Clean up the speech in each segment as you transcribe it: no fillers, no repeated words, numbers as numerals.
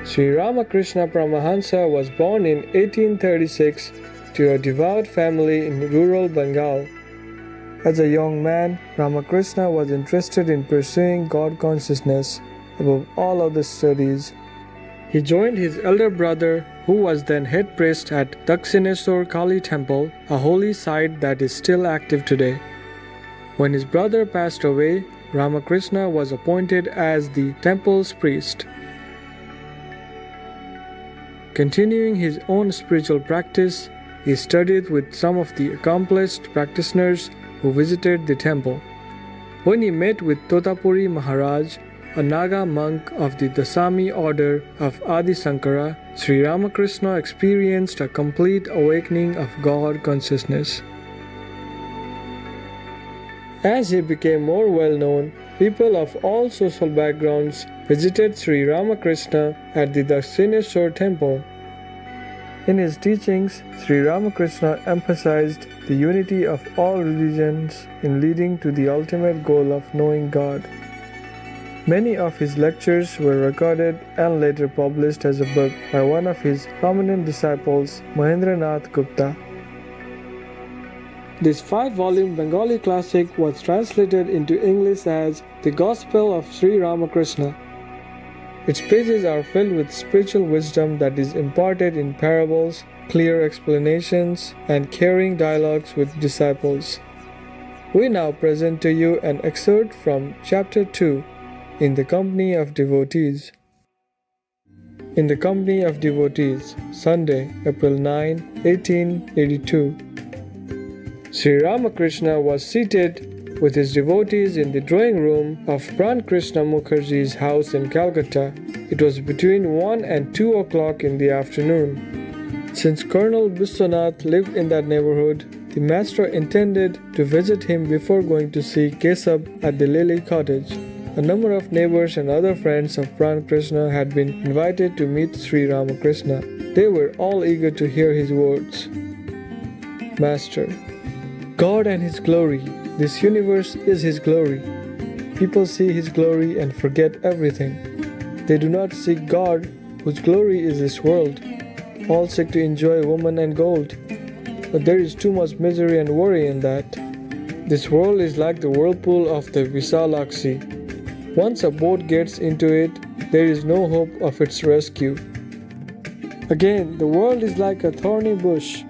Sri Ramakrishna Paramahansa was born in 1836 to a devout family in rural Bengal. As a young man, Ramakrishna was interested in pursuing God consciousness above all other studies. He joined his elder brother, who was then head priest at Dakshineshwar Kali Temple, a holy site that is still active today. When his brother passed away, Ramakrishna was appointed as the temple's priest. Continuing his own spiritual practice, he studied with some of the accomplished practitioners who visited the temple. When he met with Totapuri Maharaj, a Naga monk of the Dasami order of Adi Sankara, Sri Ramakrishna experienced a complete awakening of God consciousness. As he became more well known, people of all social backgrounds visited Sri Ramakrishna at the Dakshineshwar temple. In his teachings, Sri Ramakrishna emphasized the unity of all religions in leading to the ultimate goal of knowing God. Many of his lectures were recorded and later published as a book by one of his prominent disciples, Mahendranath Gupta. This 5-volume Bengali classic was translated into English as The Gospel of Sri Ramakrishna. Its pages are filled with spiritual wisdom that is imparted in parables, clear explanations, and caring dialogues with disciples. We now present to you an excerpt from Chapter 2, In the Company of Devotees. In the Company of Devotees, Sunday, April 9, 1882. Sri Ramakrishna was seated with his devotees in the drawing room of Pran Krishna Mukherjee's house in Calcutta. It was between 1 and 2 o'clock in the afternoon. Since Colonel Biswanath lived in that neighborhood, the master intended to visit him before going to see Kesab at the Lily Cottage. A number of neighbors and other friends of Pran Krishna had been invited to meet Sri Ramakrishna. They were all eager to hear his words. Master: God and His glory. This universe is His glory. People see His glory and forget everything. They do not seek God, whose glory is this world. All seek to enjoy woman and gold. But there is too much misery and worry in that. This world is like the whirlpool of the Visalakshi. Once a boat gets into it, there is no hope of its rescue. Again, the world is like a thorny bush.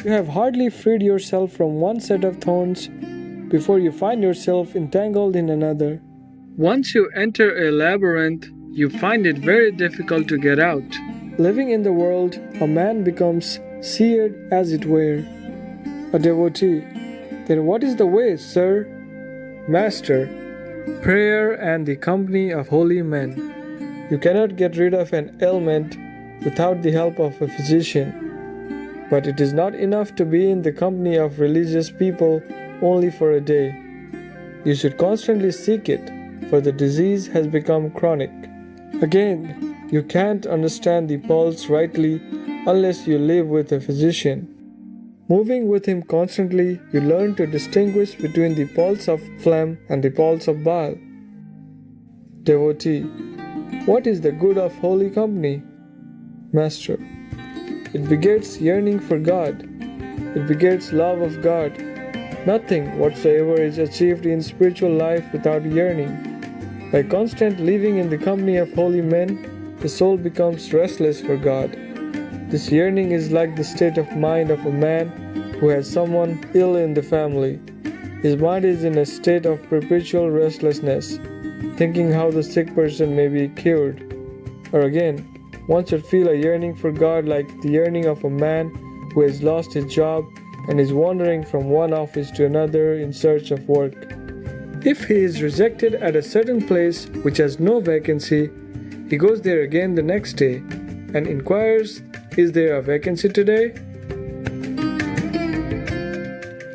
You have hardly freed yourself from one set of thorns before you find yourself entangled in another. Once you enter a labyrinth, you find it very difficult to get out. Living in the world, a man becomes seared as it were. A devotee: then what is the way, sir? Master: prayer and the company of holy men. You cannot get rid of an ailment without the help of a physician. But it is not enough to be in the company of religious people only for a day. You should constantly seek it, for the disease has become chronic. Again, you can't understand the pulse rightly unless you live with a physician. Moving with him constantly, you learn to distinguish between the pulse of phlegm and the pulse of bile. Devotee: what is the good of holy company? Master: it begets yearning for God. It begets love of God. Nothing whatsoever is achieved in spiritual life without yearning. By constant living in the company of holy men, the soul becomes restless for God. This yearning is like the state of mind of a man who has someone ill in the family. His mind is in a state of perpetual restlessness, thinking how the sick person may be cured. Or again, one should feel a yearning for God like the yearning of a man who has lost his job and is wandering from one office to another in search of work. If he is rejected at a certain place which has no vacancy, he goes there again the next day and inquires, is there a vacancy today?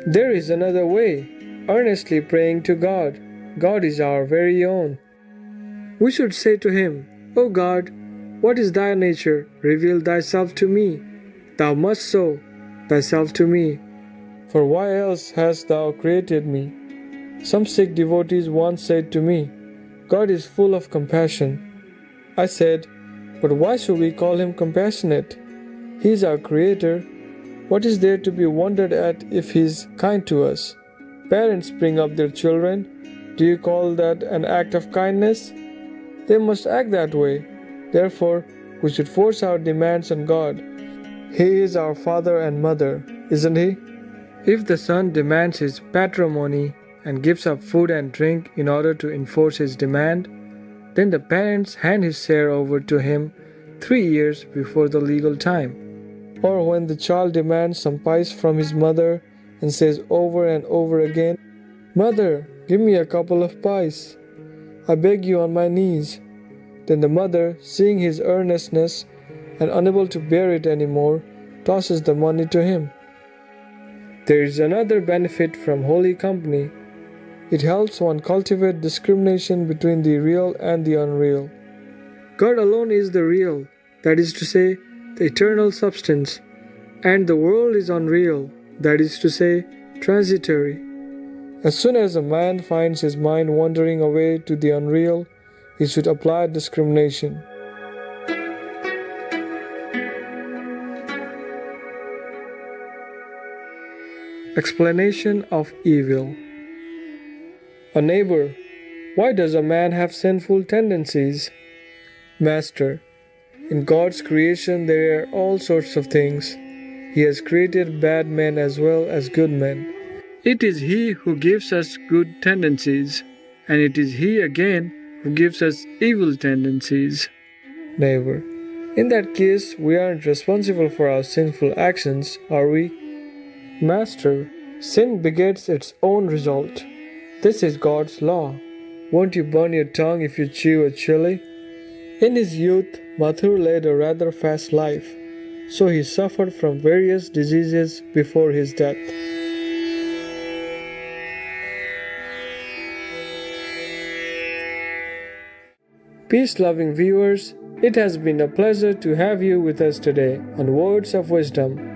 There is another way, earnestly praying to God. God is our very own. We should say to Him, O God, what is Thy nature? Reveal Thyself to me. Thou must show Thyself to me. For why else hast Thou created me? Some Sikh devotees once said to me, God is full of compassion. I said, But why should we call him compassionate? He is our creator. What is there to be wondered at if he is kind to us? Parents bring up their children. Do you call that an act of kindness? They must act that way. Therefore, we should force our demands on God. He is our father and mother, isn't he? If the son demands his patrimony and gives up food and drink in order to enforce his demand, then the parents hand his share over to him 3 years before the legal time. Or when the child demands some pies from his mother and says over and over again, "Mother, give me a couple of pies. I beg you on my knees." Then the mother, seeing his earnestness and unable to bear it anymore, tosses the money to him. There is another benefit from holy company. It helps one cultivate discrimination between the real and the unreal. God alone is the real, that is to say, the eternal substance, and the world is unreal, that is to say, transitory. As soon as a man finds his mind wandering away to the unreal, he should apply discrimination. Explanation of evil. A neighbor: why does a man have sinful tendencies? Master: in God's creation there are all sorts of things. He has created bad men as well as good men. It is He who gives us good tendencies, and it is He again who gives us evil tendencies. Neighbor: in that case, we aren't responsible for our sinful actions, are we? Master: sin begets its own result. This is God's law. Won't you burn your tongue if you chew a chili? In his youth, Mathur led a rather fast life, so he suffered from various diseases before his death. Peace-loving viewers, it has been a pleasure to have you with us today on Words of Wisdom.